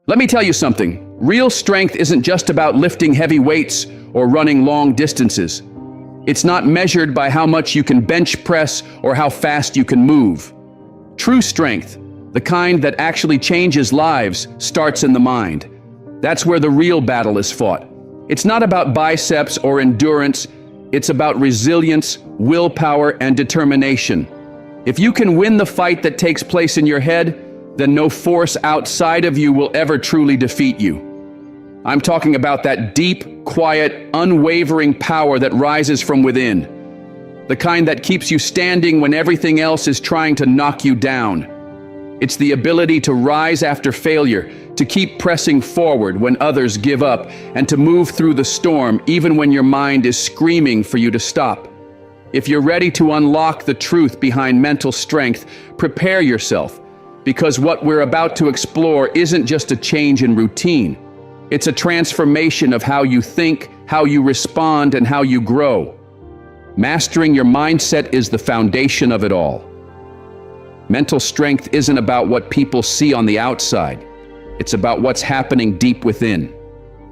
Let me tell you something. Real strength isn't just about lifting heavy weights or running long distances. It's not measured by how much you can bench press or how fast you can move. True strength, the kind that actually changes lives, starts in the mind. That's where the real battle is fought. It's not about biceps or endurance. It's about resilience, willpower, and determination. If you can win the fight that takes place in your head, then no force outside of you will ever truly defeat you. I'm talking about that deep, quiet, unwavering power that rises from within. The kind that keeps you standing when everything else is trying to knock you down. It's the ability to rise after failure, to keep pressing forward when others give up, and to move through the storm even when your mind is screaming for you to stop. If you're ready to unlock the truth behind mental strength, prepare yourself, because what we're about to explore isn't just a change in routine. It's a transformation of how you think, how you respond, and how you grow. Mastering your mindset is the foundation of it all. Mental strength isn't about what people see on the outside. It's about what's happening deep within.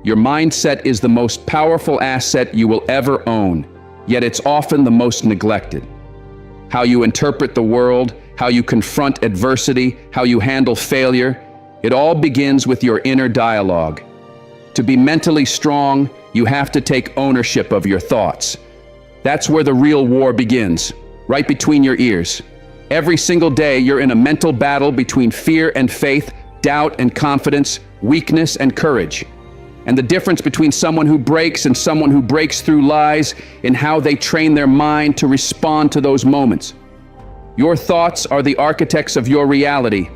Your mindset is the most powerful asset you will ever own, yet it's often the most neglected. How you interpret the world, how you confront adversity, how you handle failure, it all begins with your inner dialogue. To be mentally strong, you have to take ownership of your thoughts. That's where the real war begins, right between your ears. Every single day, you're in a mental battle between fear and faith, doubt and confidence, weakness and courage. And the difference between someone who breaks and someone who breaks through lies in how they train their mind to respond to those moments. Your thoughts are the architects of your reality.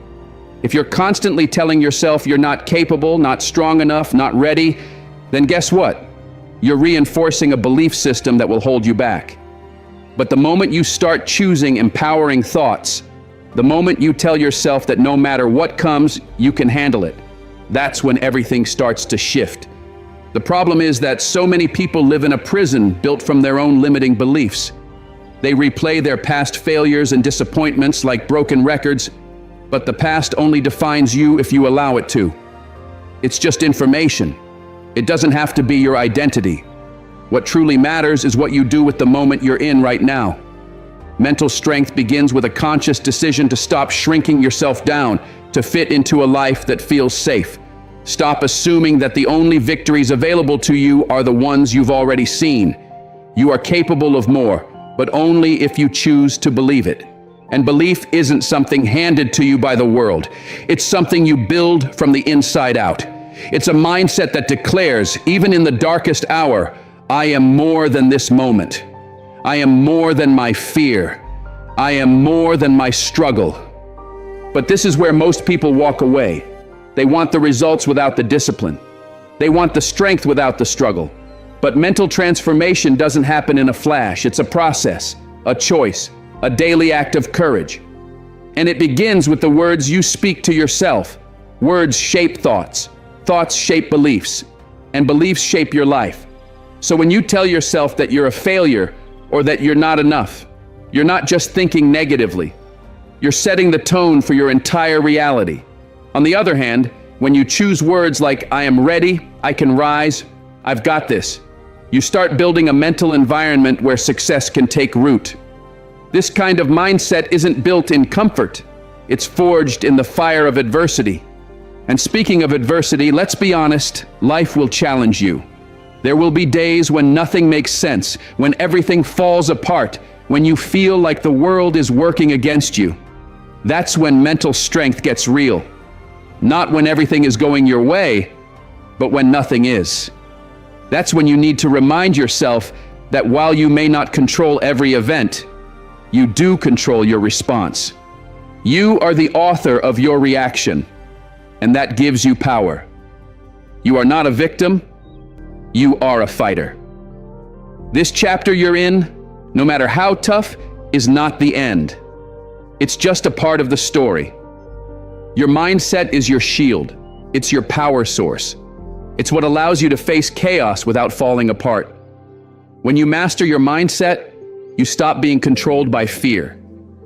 If you're constantly telling yourself you're not capable, not strong enough, not ready, then guess what? You're reinforcing a belief system that will hold you back. But the moment you start choosing empowering thoughts, the moment you tell yourself that no matter what comes, you can handle it, that's when everything starts to shift. The problem is that so many people live in a prison built from their own limiting beliefs. They replay their past failures and disappointments like broken records, but the past only defines you if you allow it to. It's just information. It doesn't have to be your identity. What truly matters is what you do with the moment you're in right now. Mental strength begins with a conscious decision to stop shrinking yourself down, to fit into a life that feels safe. Stop assuming that the only victories available to you are the ones you've already seen. You are capable of more, but only if you choose to believe it. And belief isn't something handed to you by the world. It's something you build from the inside out. It's a mindset that declares, even in the darkest hour, I am more than this moment. I am more than my fear. I am more than my struggle. But this is where most people walk away. They want the results without the discipline. They want the strength without the struggle. But mental transformation doesn't happen in a flash. It's a process, a choice, a daily act of courage. And it begins with the words you speak to yourself. Words shape thoughts. Thoughts shape beliefs. And beliefs shape your life. So when you tell yourself that you're a failure or that you're not enough, you're not just thinking negatively. You're setting the tone for your entire reality. On the other hand, when you choose words like, I am ready, I can rise, I've got this, you start building a mental environment where success can take root. This kind of mindset isn't built in comfort. It's forged in the fire of adversity. And speaking of adversity, let's be honest, life will challenge you. There will be days when nothing makes sense, when everything falls apart, when you feel like the world is working against you. That's when mental strength gets real. Not when everything is going your way, but when nothing is. That's when you need to remind yourself that while you may not control every event, you do control your response. You are the author of your reaction, and that gives you power. You are not a victim, you are a fighter. This chapter you're in, no matter how tough, is not the end. It's just a part of the story. Your mindset is your shield. It's your power source. It's what allows you to face chaos without falling apart. When you master your mindset, you stop being controlled by fear.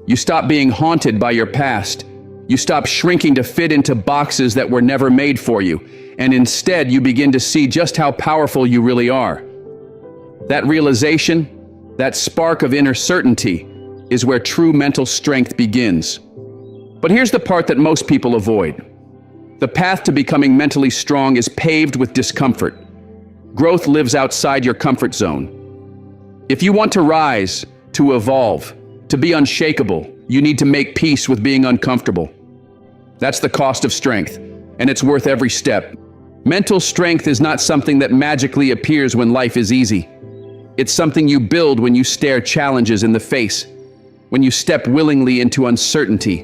You stop being haunted by your past. You stop shrinking to fit into boxes that were never made for you, and instead you begin to see just how powerful you really are. That realization, that spark of inner certainty, is where true mental strength begins. But here's the part that most people avoid. The path to becoming mentally strong is paved with discomfort. Growth lives outside your comfort zone. If you want to rise, to evolve, to be unshakable, you need to make peace with being uncomfortable. That's the cost of strength, and it's worth every step. Mental strength is not something that magically appears when life is easy. It's something you build when you stare challenges in the face, when you step willingly into uncertainty,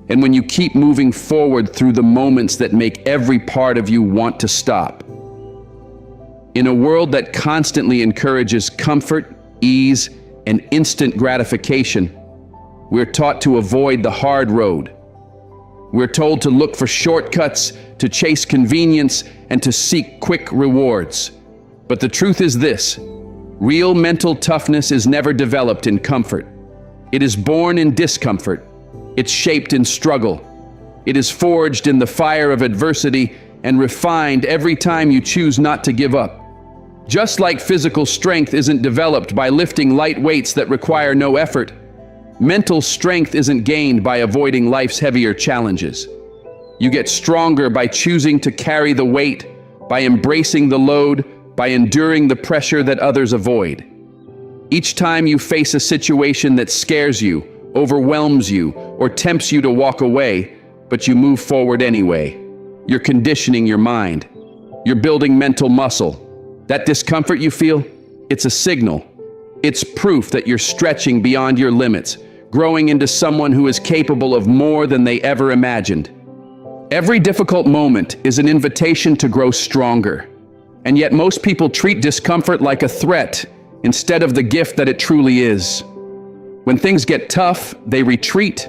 and when you keep moving forward through the moments that make every part of you want to stop. In a world that constantly encourages comfort, ease, and instant gratification, we're taught to avoid the hard road. We're told to look for shortcuts, to chase convenience, and to seek quick rewards. But the truth is this: real mental toughness is never developed in comfort. It is born in discomfort. It's shaped in struggle. It is forged in the fire of adversity and refined every time you choose not to give up. Just like physical strength isn't developed by lifting light weights that require no effort, mental strength isn't gained by avoiding life's heavier challenges. You get stronger by choosing to carry the weight, by embracing the load, by enduring the pressure that others avoid. Each time you face a situation that scares you, overwhelms you, or tempts you to walk away, but you move forward anyway, you're conditioning your mind. You're building mental muscle. That discomfort you feel, it's a signal. It's proof that you're stretching beyond your limits, growing into someone who is capable of more than they ever imagined. Every difficult moment is an invitation to grow stronger. And yet most people treat discomfort like a threat instead of the gift that it truly is. When things get tough, they retreat.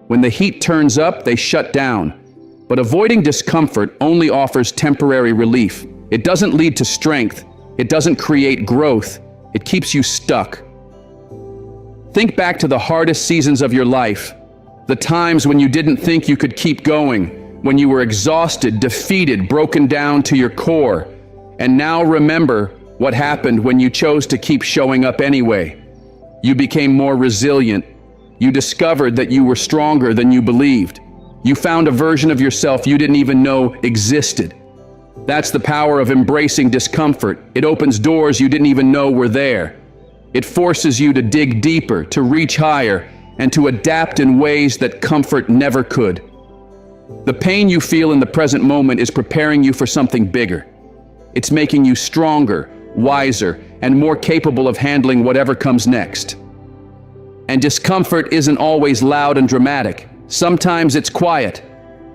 When the heat turns up, they shut down. But avoiding discomfort only offers temporary relief. It doesn't lead to strength. It doesn't create growth. It keeps you stuck. Think back to the hardest seasons of your life, the times when you didn't think you could keep going, when you were exhausted, defeated, broken down to your core. And now remember what happened when you chose to keep showing up anyway. You became more resilient. You discovered that you were stronger than you believed. You found a version of yourself you didn't even know existed. That's the power of embracing discomfort. It opens doors you didn't even know were there. It forces you to dig deeper, to reach higher, and to adapt in ways that comfort never could. The pain you feel in the present moment is preparing you for something bigger. It's making you stronger, wiser, and more capable of handling whatever comes next. And discomfort isn't always loud and dramatic. Sometimes it's quiet.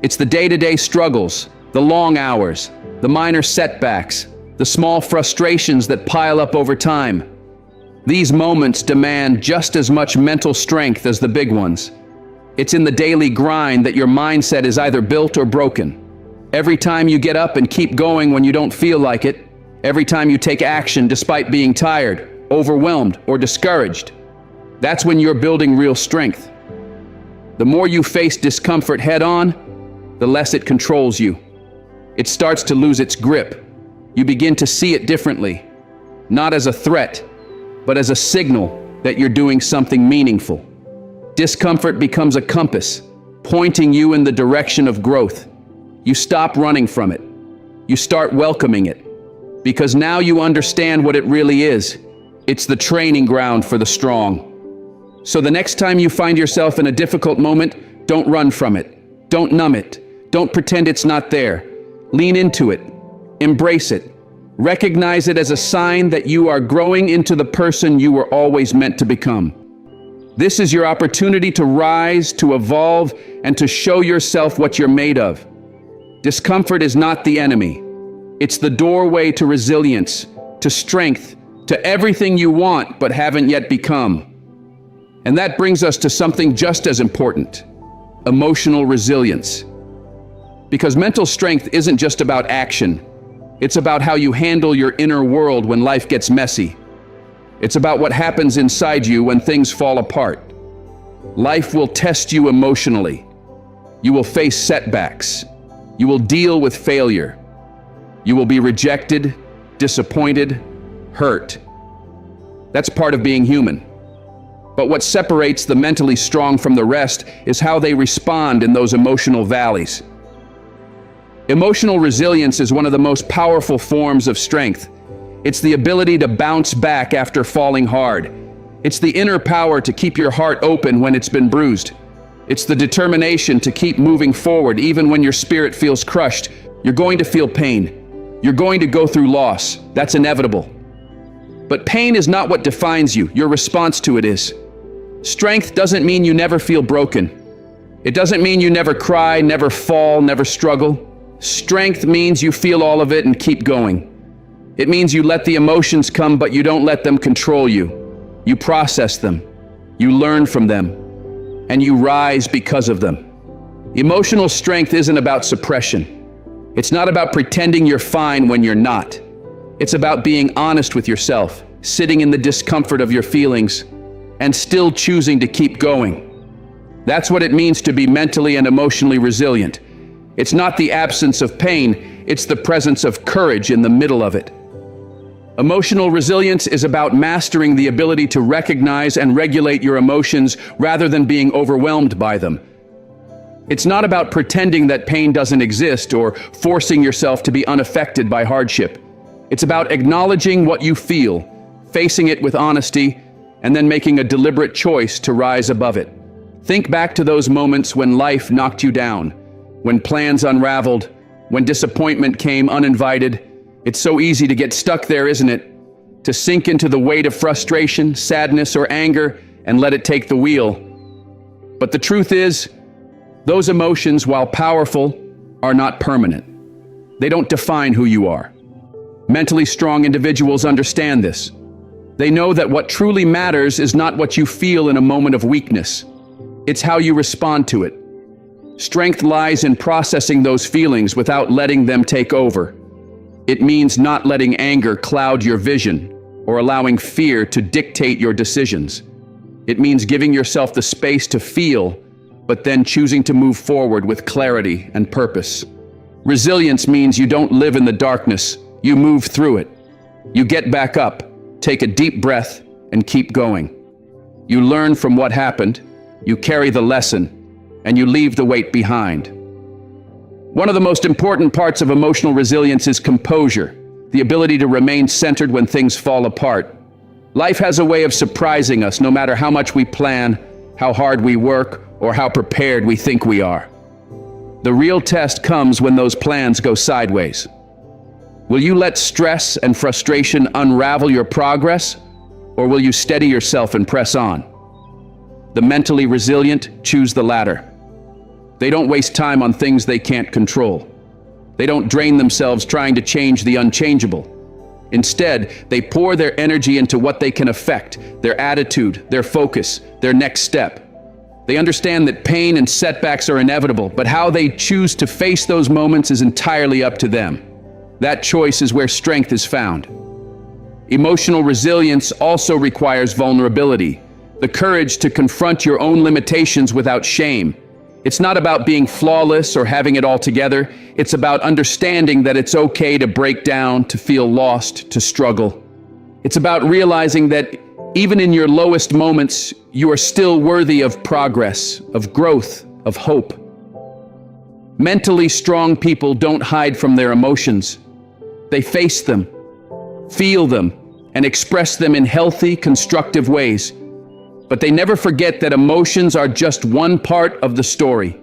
It's the day-to-day struggles, the long hours, the minor setbacks, the small frustrations that pile up over time. These moments demand just as much mental strength as the big ones. It's in the daily grind that your mindset is either built or broken. Every time you get up and keep going when you don't feel like it, every time you take action despite being tired, overwhelmed, or discouraged, that's when you're building real strength. The more you face discomfort head-on, the less it controls you. It starts to lose its grip. You begin to see it differently, not as a threat, but as a signal that you're doing something meaningful. Discomfort becomes a compass, pointing you in the direction of growth. You stop running from it. You start welcoming it, because now you understand what it really is. It's the training ground for the strong. So the next time you find yourself in a difficult moment, don't run from it. Don't numb it. Don't pretend it's not there. Lean into it. Embrace it. Recognize it as a sign that you are growing into the person you were always meant to become. This is your opportunity to rise, to evolve, and to show yourself what you're made of. Discomfort is not the enemy. It's the doorway to resilience, to strength, to everything you want but haven't yet become. And that brings us to something just as important: emotional resilience. Because mental strength isn't just about action. It's about how you handle your inner world when life gets messy. It's about what happens inside you when things fall apart. Life will test you emotionally. You will face setbacks. You will deal with failure. You will be rejected, disappointed, hurt. That's part of being human. But what separates the mentally strong from the rest is how they respond in those emotional valleys. Emotional resilience is one of the most powerful forms of strength. It's the ability to bounce back after falling hard. It's the inner power to keep your heart open when it's been bruised. It's the determination to keep moving forward even when your spirit feels crushed. You're going to feel pain. You're going to go through loss. That's inevitable. But pain is not what defines you. Your response to it is. Strength doesn't mean you never feel broken. It doesn't mean you never cry, never fall, never struggle. Strength means you feel all of it and keep going. It means you let the emotions come, but you don't let them control you. You process them. You learn from them. And you rise because of them. Emotional strength isn't about suppression. It's not about pretending you're fine when you're not. It's about being honest with yourself, sitting in the discomfort of your feelings, and still choosing to keep going. That's what it means to be mentally and emotionally resilient. It's not the absence of pain, it's the presence of courage in the middle of it. Emotional resilience is about mastering the ability to recognize and regulate your emotions rather than being overwhelmed by them. It's not about pretending that pain doesn't exist or forcing yourself to be unaffected by hardship. It's about acknowledging what you feel, facing it with honesty, and then making a deliberate choice to rise above it. Think back to those moments when life knocked you down, when plans unraveled, when disappointment came uninvited. It's so easy to get stuck there, isn't it? To sink into the weight of frustration, sadness, or anger and let it take the wheel. But the truth is, those emotions, while powerful, are not permanent. They don't define who you are. Mentally strong individuals understand this. They know that what truly matters is not what you feel in a moment of weakness. It's how you respond to it. Strength lies in processing those feelings without letting them take over. It means not letting anger cloud your vision or allowing fear to dictate your decisions. It means giving yourself the space to feel, but then choosing to move forward with clarity and purpose. Resilience means you don't live in the darkness, you move through it. You get back up, take a deep breath, and keep going. You learn from what happened, you carry the lesson, and you leave the weight behind. One of the most important parts of emotional resilience is composure, the ability to remain centered when things fall apart. Life has a way of surprising us no matter how much we plan, how hard we work, or how prepared we think we are. The real test comes when those plans go sideways. Will you let stress and frustration unravel your progress, or will you steady yourself and press on? The mentally resilient choose the latter. They don't waste time on things they can't control. They don't drain themselves trying to change the unchangeable. Instead, they pour their energy into what they can affect, their attitude, their focus, their next step. They understand that pain and setbacks are inevitable, but how they choose to face those moments is entirely up to them. That choice is where strength is found. Emotional resilience also requires vulnerability, the courage to confront your own limitations without shame. It's not about being flawless or having it all together. It's about understanding that it's okay to break down, to feel lost, to struggle. It's about realizing that even in your lowest moments, you are still worthy of progress, of growth, of hope. Mentally strong people don't hide from their emotions. They face them, feel them, and express them in healthy, constructive ways. But they never forget that emotions are just one part of the story.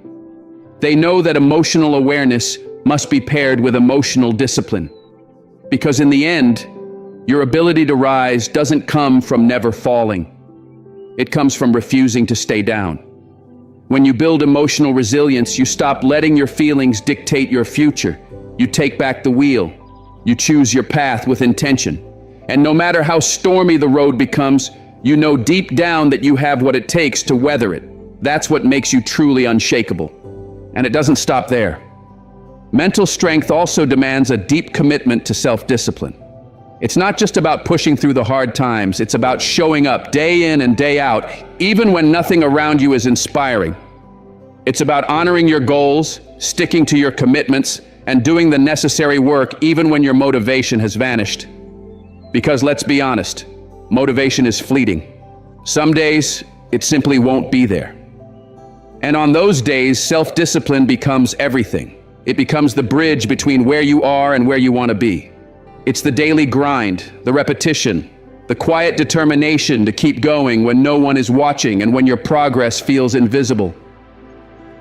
They know that emotional awareness must be paired with emotional discipline. Because in the end, your ability to rise doesn't come from never falling. It comes from refusing to stay down. When you build emotional resilience, you stop letting your feelings dictate your future. You take back the wheel. You choose your path with intention. And no matter how stormy the road becomes, you know deep down that you have what it takes to weather it. That's what makes you truly unshakable. And it doesn't stop there. Mental strength also demands a deep commitment to self-discipline. It's not just about pushing through the hard times, it's about showing up day in and day out, even when nothing around you is inspiring. It's about honoring your goals, sticking to your commitments, and doing the necessary work even when your motivation has vanished. Because let's be honest, motivation is fleeting. Some days, it simply won't be there. And on those days, self-discipline becomes everything. It becomes the bridge between where you are and where you want to be. It's the daily grind, the repetition, the quiet determination to keep going when no one is watching and when your progress feels invisible.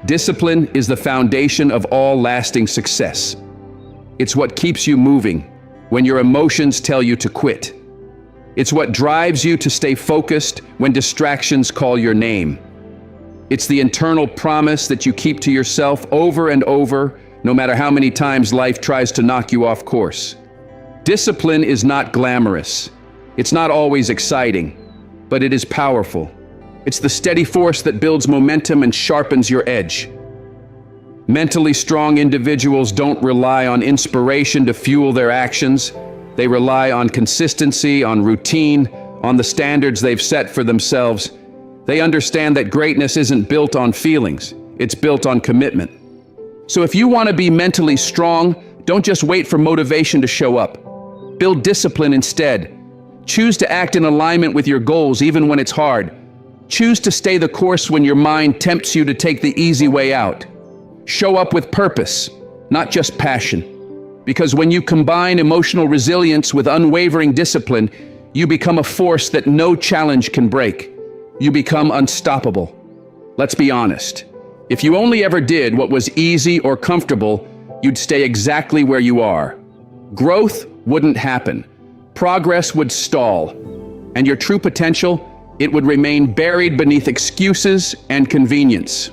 Discipline is the foundation of all lasting success. It's what keeps you moving when your emotions tell you to quit. It's what drives you to stay focused when distractions call your name. It's the internal promise that you keep to yourself over and over, no matter how many times life tries to knock you off course. Discipline is not glamorous. It's not always exciting, but it is powerful. It's the steady force that builds momentum and sharpens your edge. Mentally strong individuals don't rely on inspiration to fuel their actions. They rely on consistency, on routine, on the standards they've set for themselves. They understand that greatness isn't built on feelings, it's built on commitment. So if you want to be mentally strong, don't just wait for motivation to show up. Build discipline instead. Choose to act in alignment with your goals even when it's hard. Choose to stay the course when your mind tempts you to take the easy way out. Show up with purpose, not just passion. Because when you combine emotional resilience with unwavering discipline, you become a force that no challenge can break. You become unstoppable. Let's be honest. If you only ever did what was easy or comfortable, you'd stay exactly where you are. Growth wouldn't happen. Progress would stall. And your true potential, it would remain buried beneath excuses and convenience.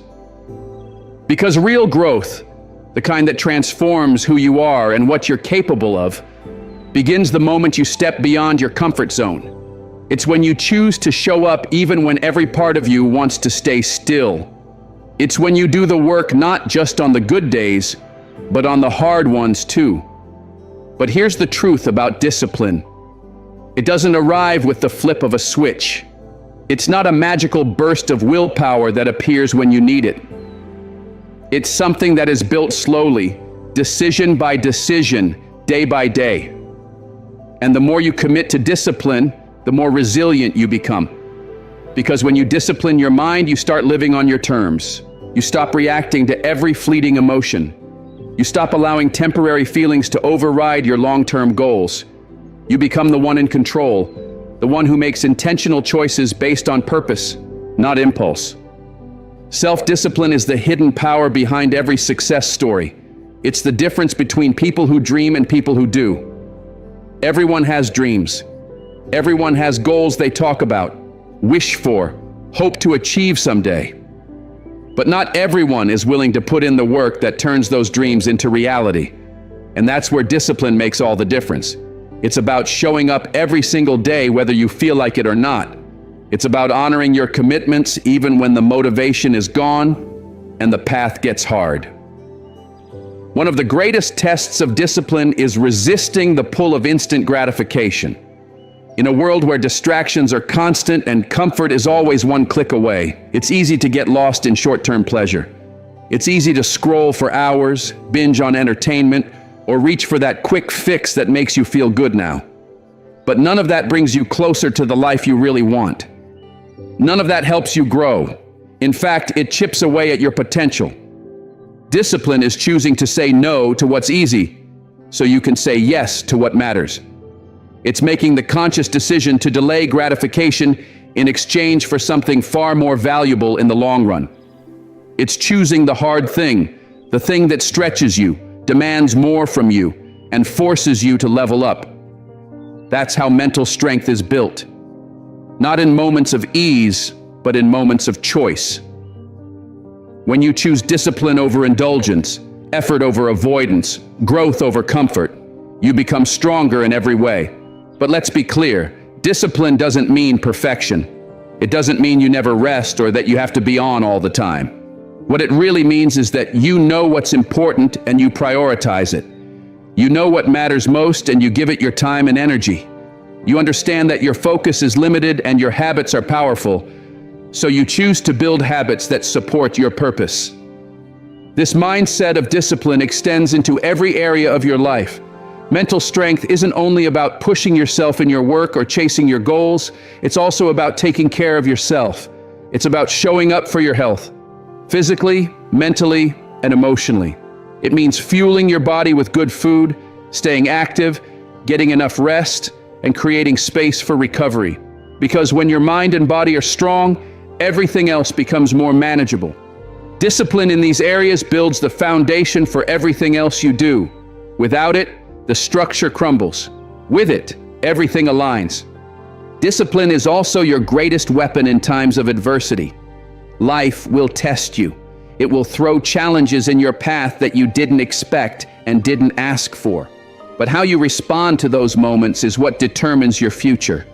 Because real growth, the kind that transforms who you are and what you're capable of, begins the moment you step beyond your comfort zone. It's when you choose to show up even when every part of you wants to stay still. It's when you do the work not just on the good days, but on the hard ones too. But here's the truth about discipline. It doesn't arrive with the flip of a switch. It's not a magical burst of willpower that appears when you need it. It's something that is built slowly, decision by decision, day by day. And the more you commit to discipline, the more resilient you become. Because when you discipline your mind, you start living on your terms. You stop reacting to every fleeting emotion. You stop allowing temporary feelings to override your long-term goals. You become the one in control, the one who makes intentional choices based on purpose, not impulse. Self-discipline is the hidden power behind every success story. It's the difference between people who dream and people who do. Everyone has dreams. Everyone has goals they talk about, wish for, hope to achieve someday. But not everyone is willing to put in the work that turns those dreams into reality. And that's where discipline makes all the difference. It's about showing up every single day whether you feel like it or not. It's about honoring your commitments even when the motivation is gone and the path gets hard. One of the greatest tests of discipline is resisting the pull of instant gratification. In a world where distractions are constant and comfort is always one click away, it's easy to get lost in short-term pleasure. It's easy to scroll for hours, binge on entertainment, or reach for that quick fix that makes you feel good now. But none of that brings you closer to the life you really want. None of that helps you grow. In fact, it chips away at your potential. Discipline is choosing to say no to what's easy, so you can say yes to what matters. It's making the conscious decision to delay gratification in exchange for something far more valuable in the long run. It's choosing the hard thing, the thing that stretches you, demands more from you, and forces you to level up. That's how mental strength is built. Not in moments of ease, but in moments of choice. When you choose discipline over indulgence, effort over avoidance, growth over comfort, you become stronger in every way. But let's be clear, discipline doesn't mean perfection. It doesn't mean you never rest or that you have to be on all the time. What it really means is that you know what's important and you prioritize it. You know what matters most and you give it your time and energy. You understand that your focus is limited and your habits are powerful, so you choose to build habits that support your purpose. This mindset of discipline extends into every area of your life. Mental strength isn't only about pushing yourself in your work or chasing your goals, it's also about taking care of yourself. It's about showing up for your health, physically, mentally, and emotionally. It means fueling your body with good food, staying active, getting enough rest, and creating space for recovery. Because when your mind and body are strong, everything else becomes more manageable. Discipline in these areas builds the foundation for everything else you do. Without it, the structure crumbles. With it, everything aligns. Discipline is also your greatest weapon in times of adversity. Life will test you. It will throw challenges in your path that you didn't expect and didn't ask for. But how you respond to those moments is what determines your future.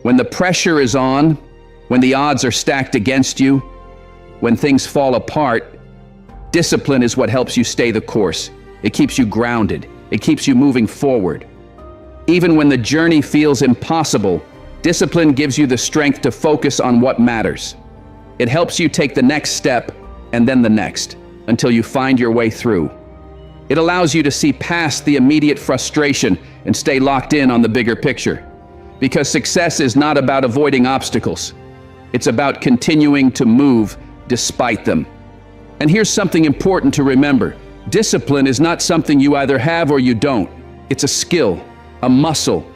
When the pressure is on, when the odds are stacked against you, when things fall apart, discipline is what helps you stay the course. It keeps you grounded. It keeps you moving forward. Even when the journey feels impossible, discipline gives you the strength to focus on what matters. It helps you take the next step and then the next, until you find your way through. It allows you to see past the immediate frustration and stay locked in on the bigger picture. Because success is not about avoiding obstacles. It's about continuing to move despite them. And here's something important to remember. Discipline is not something you either have or you don't. It's a skill, a muscle.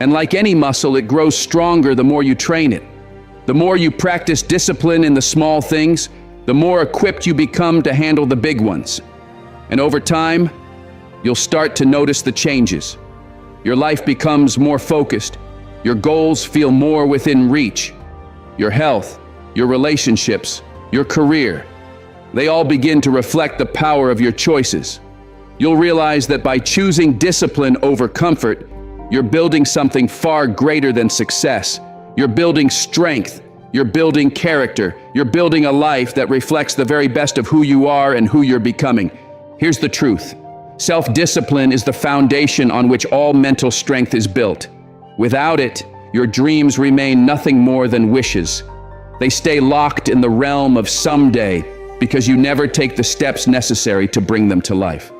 And like any muscle, it grows stronger the more you train it. The more you practice discipline in the small things, the more equipped you become to handle the big ones. And over time, you'll start to notice the changes. Your life becomes more focused. Your goals feel more within reach. Your health, your relationships, your career, they all begin to reflect the power of your choices. You'll realize that by choosing discipline over comfort, you're building something far greater than success. You're building strength. You're building character. You're building a life that reflects the very best of who you are and who you're becoming. Here's the truth. Self-discipline is the foundation on which all mental strength is built. Without it, your dreams remain nothing more than wishes. They stay locked in the realm of someday because you never take the steps necessary to bring them to life.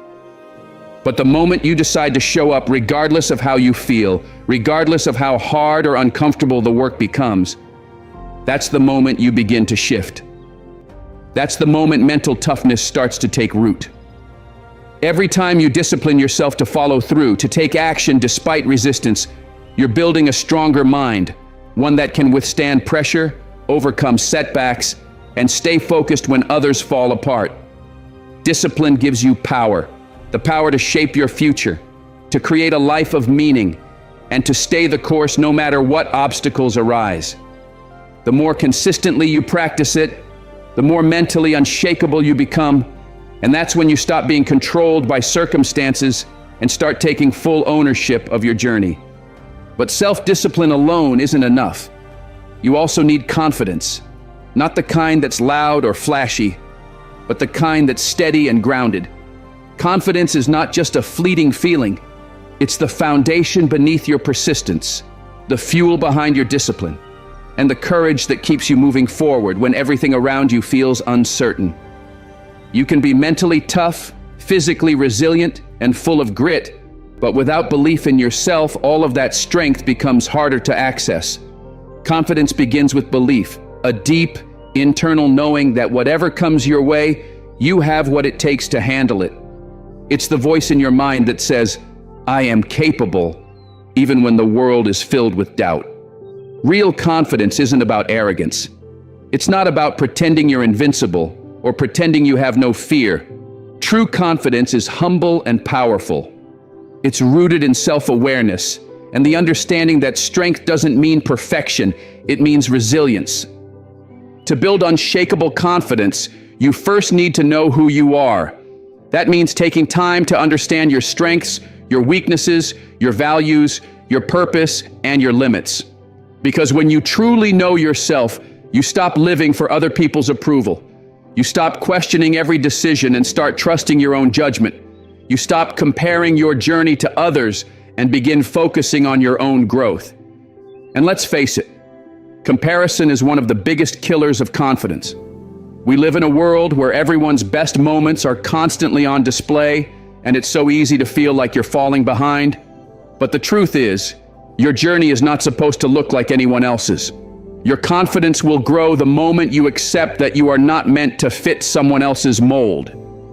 But the moment you decide to show up, regardless of how you feel, regardless of how hard or uncomfortable the work becomes, that's the moment you begin to shift. That's the moment mental toughness starts to take root. Every time you discipline yourself to follow through, to take action despite resistance, you're building a stronger mind, one that can withstand pressure, overcome setbacks, and stay focused when others fall apart. Discipline gives you power, the power to shape your future, to create a life of meaning, and to stay the course no matter what obstacles arise. The more consistently you practice it, the more mentally unshakable you become, and that's when you stop being controlled by circumstances and start taking full ownership of your journey. But self-discipline alone isn't enough. You also need confidence, not the kind that's loud or flashy, but the kind that's steady and grounded. Confidence is not just a fleeting feeling. It's the foundation beneath your persistence, the fuel behind your discipline, and the courage that keeps you moving forward when everything around you feels uncertain. You can be mentally tough, physically resilient, and full of grit, but without belief in yourself, all of that strength becomes harder to access. Confidence begins with belief, a deep, internal knowing that whatever comes your way, you have what it takes to handle it. It's the voice in your mind that says, "I am capable," even when the world is filled with doubt. Real confidence isn't about arrogance. It's not about pretending you're invincible or pretending you have no fear. True confidence is humble and powerful. It's rooted in self-awareness and the understanding that strength doesn't mean perfection, it means resilience. To build unshakable confidence, you first need to know who you are. That means taking time to understand your strengths, your weaknesses, your values, your purpose, and your limits. Because when you truly know yourself, you stop living for other people's approval. You stop questioning every decision and start trusting your own judgment. You stop comparing your journey to others and begin focusing on your own growth. And let's face it, comparison is one of the biggest killers of confidence. We live in a world where everyone's best moments are constantly on display, and it's so easy to feel like you're falling behind. But the truth is, your journey is not supposed to look like anyone else's. Your confidence will grow the moment you accept that you are not meant to fit someone else's mold.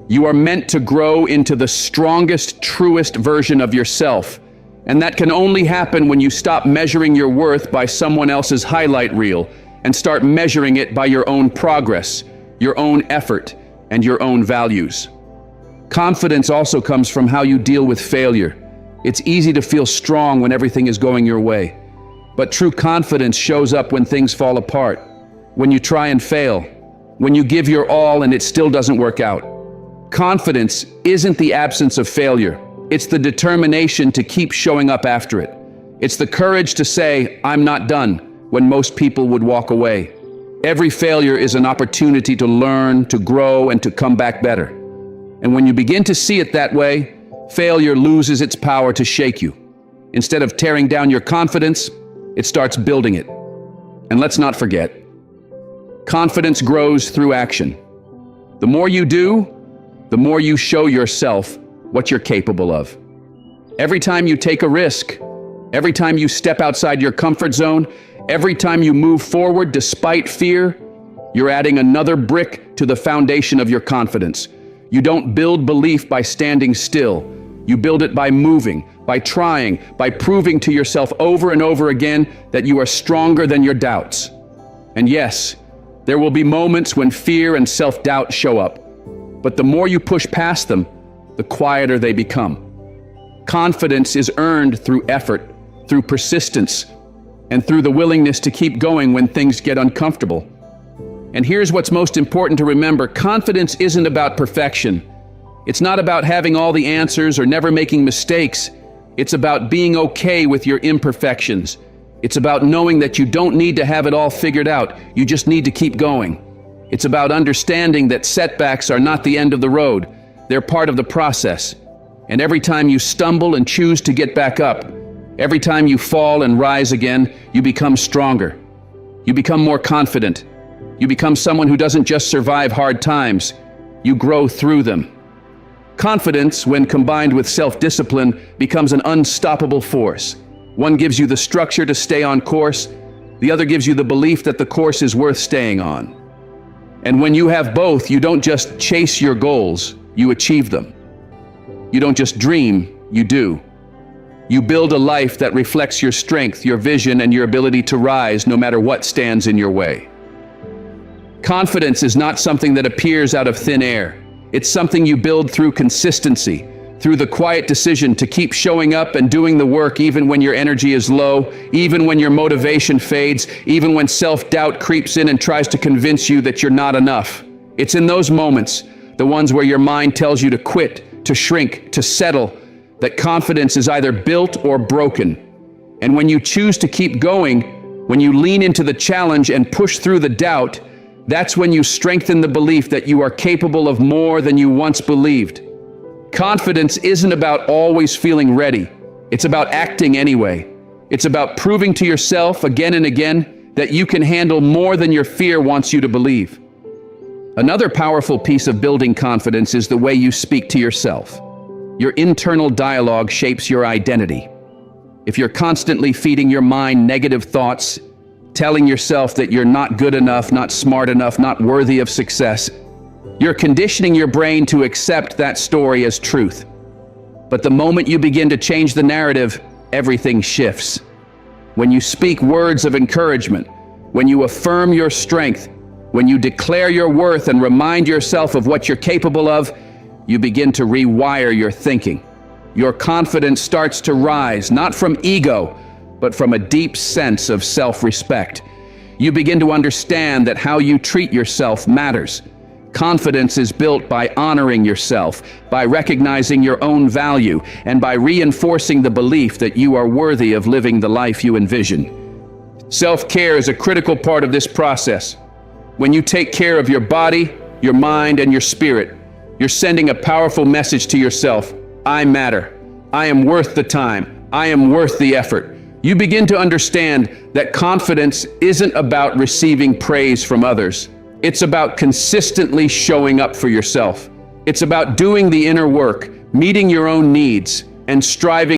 You are meant to grow into the strongest, truest version of yourself. And that can only happen when you stop measuring your worth by someone else's highlight reel and start measuring it by your own progress, your own effort, and your own values. Confidence also comes from how you deal with failure. It's easy to feel strong when everything is going your way. But true confidence shows up when things fall apart, when you try and fail, when you give your all and it still doesn't work out. Confidence isn't the absence of failure. It's the determination to keep showing up after it. It's the courage to say, "I'm not done," when most people would walk away. Every failure is an opportunity to learn, to grow, and to come back better. And when you begin to see it that way, failure loses its power to shake you. Instead of tearing down your confidence, it starts building it. And let's not forget, confidence grows through action. The more you do, the more you show yourself what you're capable of. Every time you take a risk, every time you step outside your comfort zone, every time you move forward despite fear, you're adding another brick to the foundation of your confidence. You don't build belief by standing still. You build it by moving, by trying, by proving to yourself over and over again that you are stronger than your doubts. And yes, there will be moments when fear and self-doubt show up. But the more you push past them, the quieter they become. Confidence is earned through effort, through persistence, and through the willingness to keep going when things get uncomfortable. And here's what's most important to remember. Confidence isn't about perfection. It's not about having all the answers or never making mistakes. It's about being okay with your imperfections. It's about knowing that you don't need to have it all figured out. You just need to keep going. It's about understanding that setbacks are not the end of the road. They're part of the process. And every time you stumble and choose to get back up, every time you fall and rise again, you become stronger. You become more confident. You become someone who doesn't just survive hard times. You grow through them. Confidence, when combined with self-discipline, becomes an unstoppable force. One gives you the structure to stay on course. The other gives you the belief that the course is worth staying on. And when you have both, you don't just chase your goals, you achieve them. You don't just dream, you do. You build a life that reflects your strength, your vision, and your ability to rise no matter what stands in your way. Confidence is not something that appears out of thin air. It's something you build through consistency, through the quiet decision to keep showing up and doing the work even when your energy is low, even when your motivation fades, even when self-doubt creeps in and tries to convince you that you're not enough. It's in those moments, the ones where your mind tells you to quit, to shrink, to settle, that confidence is either built or broken. And when you choose to keep going, when you lean into the challenge and push through the doubt, that's when you strengthen the belief that you are capable of more than you once believed. Confidence isn't about always feeling ready. It's about acting anyway. It's about proving to yourself again and again that you can handle more than your fear wants you to believe. Another powerful piece of building confidence is the way you speak to yourself. Your internal dialogue shapes your identity. If you're constantly feeding your mind negative thoughts, telling yourself that you're not good enough, not smart enough, not worthy of success, you're conditioning your brain to accept that story as truth. But the moment you begin to change the narrative, everything shifts. When you speak words of encouragement, when you affirm your strength, when you declare your worth and remind yourself of what you're capable of, you begin to rewire your thinking. Your confidence starts to rise, not from ego, but from a deep sense of self-respect. You begin to understand that how you treat yourself matters. Confidence is built by honoring yourself, by recognizing your own value, and by reinforcing the belief that you are worthy of living the life you envision. Self-care is a critical part of this process. When you take care of your body, your mind, and your spirit, you're sending a powerful message to yourself. I matter. I am worth the time. I am worth the effort. You begin to understand that confidence isn't about receiving praise from others. It's about consistently showing up for yourself. It's about doing the inner work, meeting your own needs, and striving